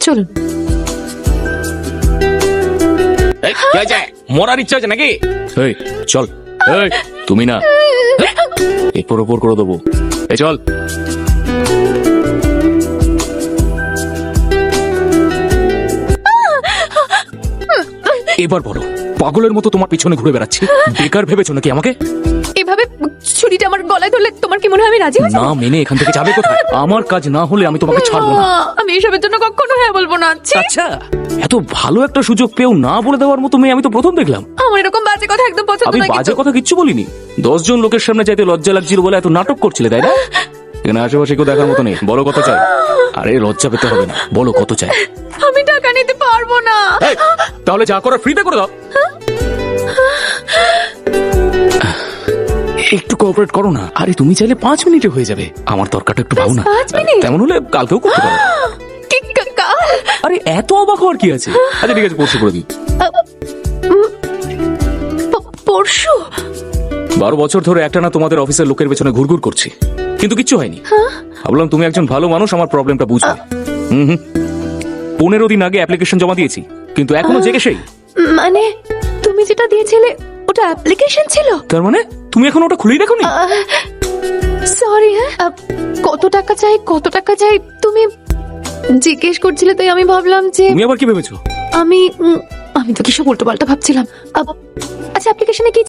চলুন। মরার ইচ্ছা আছে নাকি? এই চল। এই তুমি না, এরপর ওপর করে দেবো। এই চল। এবার বলো, পাগলের মতো তোমার পিছনে ঘুরে বেড়াচ্ছি, বেকার ভেবেছো নাকি আমাকে? এভাবে ছুরিটা আমার গলায় ধরলে তোমার কি মনে হয় আমি রাজি হব? না মেনে এখান থেকে যাবে কোথায়? আমার কাজ না হলে আমি তোমাকে ছাড়বো না। আমি এসবের জন্য কখনো হ্যাঁ বলবো না। ছি! আচ্ছা, এত ভালো একটা সুযোগ পেয়েও না বলে দেওয়ার মতো মেয়ে আমি তো প্রথম দেখলাম। আমার এরকম বাজে কথা একদম পছন্দ আমি নয়। বাজে কথা কিচ্ছু বলিনি। 10 জন লোকের সামনে যাইতে লজ্জা লাগছিল বলে এত নাটক করছিলে, তাই না? এখানে আশেপাশে কেউ দেখার মতো নেই। বলো কত চাই? আরে লজ্জা পেতে হবে না, বলো কত চাই? আমি টাকা নিতে পারবো না। এই, তাহলে যা করার ফ্রিতে করে দাও। একটু কোঅপারেট করো না। আরে তুমি চাইলে 5 মিনিটে হয়ে যাবে। আমার দরকারটা একটু ভাও না। 5 মিনিট? তেমন হলে কালকেও করতে পারো। কি কাকা? আরে এত অবাক হওয়ার কি আছে? আচ্ছা ঠিক আছে, পরশু করে দিই। পরশু? 12 বছর ধরে একটানা তোমাদের অফিসের লোকের পেছনে ঘুরঘুর করছি, কিন্তু কিচ্ছু হয়নি। ভাবলাম তুমি একজন ভালো মানুষ, আমার প্রবলেমটা বুঝবে। 15 দিন আগে অ্যাপ্লিকেশন জমা দিয়েছি, কিন্তু এখনো জেগে সেই। মানে তুমি যেটা দিয়েছিলে ওটা অ্যাপ্লিকেশন ছিল? তার মানে তুমি এখন ওটা খুলেই দেখোনি? সরি। হ্যাঁ, কত টাকা চাই কত টাকা চাই তুমি জিজ্ঞেস করছিলে, তাই আমি ভাবলাম যে তুমি আবার কি ভেবেছো? আমি তো কিসব উল্টো পাল্টা ভাবছিলাম। আচ্ছা, অ্যাপ্লিকেশনে কি